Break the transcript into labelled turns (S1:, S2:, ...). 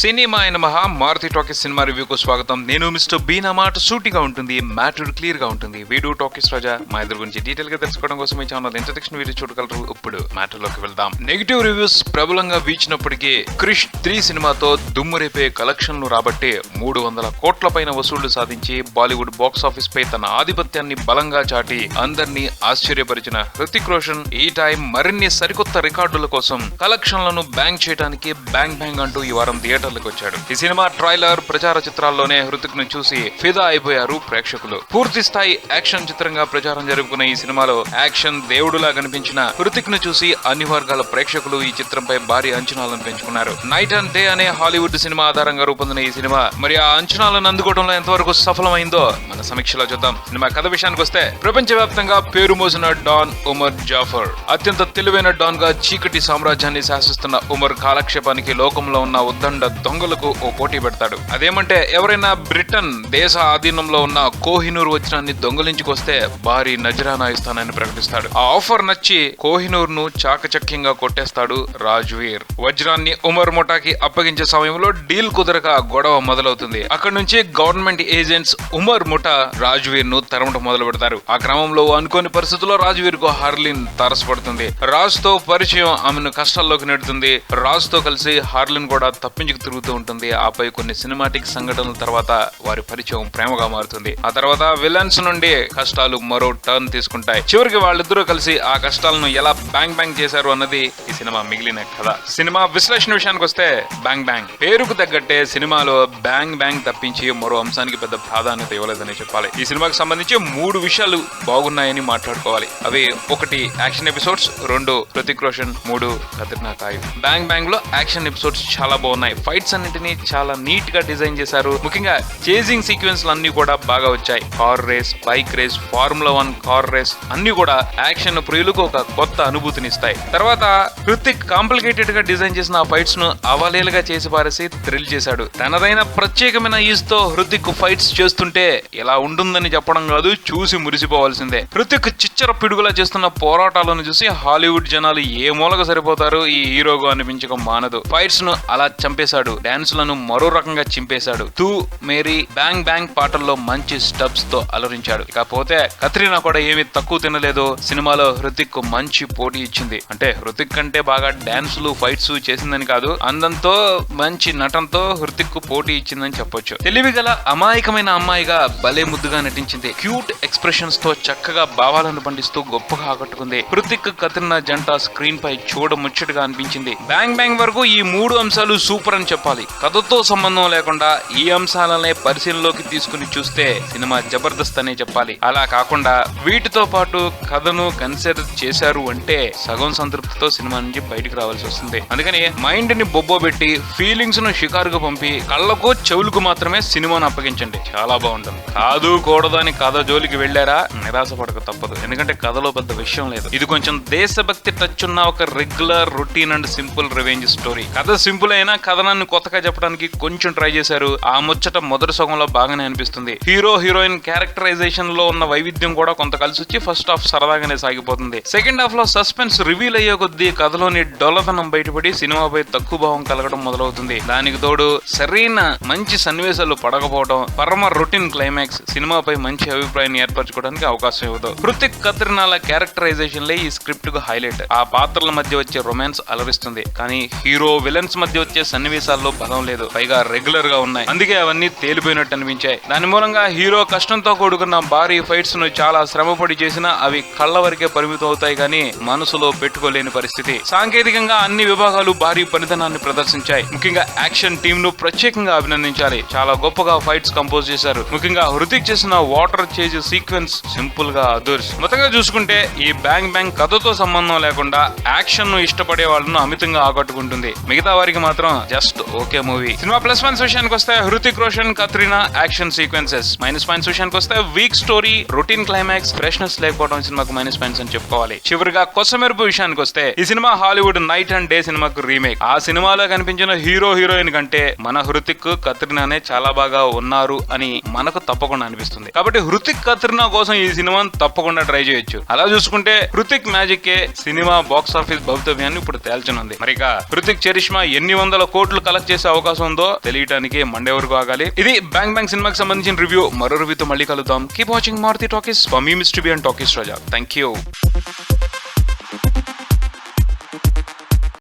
S1: Cinema అయిన Maruti talkies cinema రివ్యూకు స్వాగతం. నేను మిస్టర్ బీ. నా మాట సూటిగా ఉంటుంది, మ్యాటర్ క్లియర్ గా ఉంటుంది. వీడియో టాకీస్ రాజా మా ఇద్దరు గురించి డీటెయిల్ గా తెలుసుకోవడం కోసం ఈ ఛానల్ ఇంట్రడక్షన్ వీడియో చూడగలరు. ఇప్పుడు మ్యాటర్ లోకి వెళ్దాం. నెగిటివ్ రివ్యూస్ ప్రబలంగా వీచినప్పటికీ క్రిష్ 3 సినిమాతో దుమ్ము రేపే కలెక్షన్లు రాబట్టి 300 కోట్ల పైన వసూళ్లు సాధించి బాలీవుడ్ బాక్స్ ఆఫీస్ పై తన ఆధిపత్యాన్ని బలంగా చాటి అందరినీ ఆశ్చర్యపరిచిన హృతిక్ రోషన్ ఈ టైం మరిన్ని సరికొత్త రికార్డుల కోసం కలెక్షన్లను బ్యాంక్ చేయడానికి బ్యాంగ్ బ్యాంగ్ అంటూ ఈ వారం థియేటర్లకు వచ్చాడు. ఈ సినిమా ట్రైలర్, ప్రచార చిత్రాల్లోనే హృతిక్ ను చూసి ఫిదా అయిపోయారు ప్రేక్షకులు. పూర్తి స్థాయి యాక్షన్ చిత్రంగా ప్రచారం జరుపుకున్న ఈ సినిమాలో యాక్షన్ దేవుడులా కనిపించిన హృతిక్ ను చూసి అన్ని వర్గాల ప్రేక్షకులు ఈ చిత్రంపై భారీ అంచనాలను పెంచుకున్నారు. నైట్ అండ్ డే అనే హాలీవుడ్ సినిమా ఆధారంగా రూపొందిన ఈ సినిమా మరి ఆ అంచనాలను అందుకోవడంలో ఎంతవరకు సఫలమైందో మన సమీక్షలో చూద్దాం. సినిమా కథ విషయానికి వస్తే ప్రపంచవ్యాప్తంగా పేరు మోసిన డాన్ ఉమర్ జాఫర్ అత్యంత తెలివైన డాన్ గా చీకటి సామ్రాజ్యాన్ని శాసిస్తున్న ఉమర్ కాలక్షేపానికి లోకంలో ఉన్న ఉద్దండ దొంగలకు ఓ పోటీ పెడతాడు. అదేమంటే ఎవరైనా బ్రిటన్ దేశ ఆధీనంలో ఉన్న కోహినూర్ వజ్రాన్ని దొంగలించుకొస్తే భారీ నజరానా ఇస్తానని ప్రకటిస్తాడు. ఆ ఆఫర్ నచ్చి కోహినూర్ ను చాకచక్యంగా కొట్టేస్తాడు రాజ్వీర్. వజ్రాన్ని ఉమర్ ముఠాకి అప్పగించే సమయంలో డీల్ కుదరక గొడవ మొదలవుతుంది. అక్కడి నుంచి గవర్నమెంట్ ఏజెంట్స్ ఉమర్ ముఠా రాజ్వీర్ ను తరమటం మొదలు పెడతారు. ఆ క్రమంలో అనుకోని పరిస్థితుల్లో రాజ్వీర్ కు హార్లిన్ తారసపడుతుంది. రాజ్ తో పరిచయం ఆమెను కష్టాల్లోకి నెడుతుంది. రాజ్ తో కలిసి హార్లిన్ కూడా తప్పించుకు తిరుగుతూ ఉంటుంది. ఆపై కొన్ని సినిమాటిక్ సంఘటనల తర్వాత వారి పరిచయం ప్రేమగా మారుతుంది. ఆ తర్వాత విలన్స్ నుండి కష్టాలు మరో టర్న్ తీసుకుంటాయి. చివరికి వాళ్ళిద్దరూ కలిసి ఆ కష్టాలను ఎలా బ్యాంగ్ బ్యాంగ్ చేశారు అన్నది ఈ సినిమా మిగిలిన కథ. సినిమా విశ్లేషణ విషయానికి వస్తే బ్యాంగ్ బ్యాంగ్ పేరుకు తగ్గట్టే సినిమాలో బ్యాంగ్ బ్యాంగ్ తప్పించి మరో అంశానికి పెద్ద ప్రాధాన్యత ఇవ్వలేదని చెప్పాలి. ఈ సినిమాకి సంబంధించి 3 విషయాలు బాగున్నాయని మాట్లాడుకోవాలి. అవి 1 action episodes, 2 Hrithik Roshan, 3 Katrina Kaif. Bang bang లో యాక్షన్ ఎపిసోడ్స్ చాలా బాగున్నాయి. ఫైట్స్ అన్నింటినీ చాలా నీట్ గా డిజైన్ చేశారు. ముఖ్యంగా చేజింగ్ సీక్వెన్స్ అన్ని కూడా బాగా వచ్చాయి. Car race, bike race, formula 1 car race అన్ని కూడా యాక్షన్ ప్రియులకు ఒక కొత్త అనుభూతినిస్తాయి. తర్వాత హృతిక్ కాంప్లికేటెడ్ గా డిజైన్ చేసిన ఆ ఫైట్స్ ను అవలీలగా చేసి పారేసి థ్రిల్ చేశాడు. తనదైన ప్రత్యేకమైన ఈజ్ తో హృతిక్ ఫైట్స్ చేస్తుంటే ఎలా ఉంటుందని చెప్పడం కాదు, చూసి మురిసిపోవాల్సిందే. హృతిక్ చిచ్చర పిడుగులా చేస్తున్న పోరాటాలను చూసి హాలీవుడ్ జనాలు ఏ మూలగా సరిపోతారు, ఈ హీరోగా అనిపించక మానదు. ఫైట్స్ ను అలా చంపేశాడు. డాన్స్ లను మరో రకంగా చింపేశాడు. తూ మేరీ, బ్యాంగ్ బ్యాంగ్ పాటల్లో మంచి స్టెప్స్ తో అలరించాడు. ఇకపోతే కత్రినా కూడా ఏమీ తక్కువ తినలేదు. సినిమాలో హృతిక్ మంచి పోటీ ఇచ్చింది. అంటే హృతిక్ కంటే బాగా డాన్సులు, ఫైట్స్ చేసిందని కాదు, అందంతో మంచి నటనతో హృతిక్ పోటీ ఇచ్చిందని చెప్పొచ్చు. తెలివిగల అమాయకమైన అమ్మాయిగా భలే ముద్దుగా నటించింది. క్యూట్ ఎక్స్ప్రెషన్స్ తో చక్కగా భావాలను పండిస్తూ గొప్పగా ఆకట్టుకుంది. హృతిక్ కత్రినా జంట స్క్రీన్ పై చూడముచ్చటగా అనిపించింది. బ్యాంగ్ బ్యాంగ్ వరకు ఈ 3 అంశాలు సూపర్ అని చెప్పాలి. కథతో సంబంధం లేకుండా ఈ అంశాలనే పరిశీలనలోకి తీసుకుని చూస్తే సినిమా జబర్దస్త్ అనే చెప్పాలి. అలా కాకుండా వీటితో పాటు కథను కన్సిడర్ చేశారు అంటే సగం సంతృప్తితో సినిమా నుంచి బయటకు రావాల్సి వస్తుంది. అందుకని మైండ్ ని బొబ్బోబెట్టి ఫీలింగ్స్ ను షికారుగా పంపి కళ్ళకు చెవులకు మాత్రమే సినిమాను అప్పగించండి, చాలా బాగుంటుంది. కాదు కూడదు అని కథ జోలికి వెళ్లారా నిరాశపడక తప్పదు. ఎందుకంటే కథలో పెద్ద విషయం లేదు. ఇది కొంచెం దేశభక్తి టచ్ ఉన్న ఒక regular routine and simple revenge story. కథ సింపుల్ అయినా కథనాన్ని కొత్తగా చెప్పడానికి కొంచెం ట్రై చేశారు. ఆ ముచ్చట మొదటి సగంలో బాగానే అనిపిస్తుంది. హీరో హీరోయిన్ క్యారెక్టరైజేషన్ లో ఉన్న వైవిధ్యం కూడా కొంత కలిసి వచ్చి ఫస్ట్ హాఫ్ సరదాగానే సాగిపోతుంది. సెకండ్ హాఫ్ లో సస్పెన్స్ రివీల్ అయ్యే కొద్దీ కథలోని డొల్లతనం బయటపడి సినిమాపై తక్కువ భావం కలగడం మొదలవుతుంది. దానికి తోడు సరైన మంచి సన్నివేశాలు పడకపోవడం, పరమ రొటీన్ క్లైమాక్స్ సినిమాపై మంచి అభిప్రాయాన్ని ఏర్పరచుకోవడానికి అవకాశం ఇవ్వదు. హృతిక్ కత్రినాల క్యారెక్టరైజేషన్ లే ఈ స్క్రిప్ట్ కు హైలైట్. ఆ పాత్రల మధ్య వచ్చే రొమాన్స్ అలరిస్తుంది. కానీ హీరో విలన్స్ మధ్య వచ్చే సన్నివేశాల్లో బలం లేదు. పైగా రెగ్యులర్ గా ఉన్నాయి. అందుకే అవన్నీ తేలిపోయినట్టు అనిపించాయి. దాని మూలంగా హీరో కష్టంతో కూడుకున్న భారీ ఫైట్స్ ను చాలా శ్రమపడి చేసినా అవి కళ్ళ వరకే పరిమితం అవుతాయి కానీ మనసులో పెట్టుకోలేని పరిస్థితి. సాంకేతికంగా అన్ని విభాగాలు భారీ పనితనాన్ని ప్రదర్శించాయి. ముఖ్యంగా యాక్షన్ టీమ్ ను ప్రత్యేకంగా అభినందించాలి. చాలా గొప్పగా ఫైట్స్ కంపోజ్ చేశారు. ముఖ్యంగా హృతిక్ చేసిన వాటర్ చేజ్ సీక్వెన్స్ సింపుల్ గా అదర్స్. మొత్తంగా చూసుకుంటే ఈ బ్యాంగ్ బ్యాంగ్ కథతో సంబంధం లేకుండా యాక్షన్ ను ఇష్టపడే వాళ్ళను అమితంగా ఆకట్టుకుంటుంది. మిగతా వారికి మాత్రం just okay movie. Cinema plus 1 విషయానికి వస్తే Hrithik Roshan, Katrina action sequences minus points విషయానికి వస్తే week story, routine climax, freshness లేకపోవడం సినిమాకు మైనస్ పాయింట్స్ అని చెప్పుకోవాలి. చివరిగా కొసమెరుపు విషయానికి వస్తే ఈ cinema Hollywood night and day సినిమాకు రీమేక్. ఆ సినిమాలో కనిపించిన హీరో హీరోయిన్ కంటే మన హృతిక్, కత్రినానే చాలా బాగా ఉన్నారు అని మనకు తప్పకుండా అనిపిస్తుంది. కాబట్టి హృతిక్, కత్రినా కోసం ఈ సినిమాను తప్పకుండా ట్రై చేయొచ్చు. అలా చూసుకుంటే Hrithik magic cinema box office భవితవ్యాన్ని ఇప్పుడు తేల్చనుంది. మరిగా హృతిక్ చరిష్మా ఎన్ని వందల కోట్లు కలెక్ట్ చేసే అవకాశం ఉందో తెలియడానికి మండే వరకు ఆగాలి. ఇది బ్యాంగ్ బ్యాంగ్ సినిమాకి సంబంధించిన రివ్యూ. మరో రివ్యూతో మళ్ళీ కలుద్దాం. Keep watching Maruthi Talkies. For me mister B and Talkies Raja. Thank you.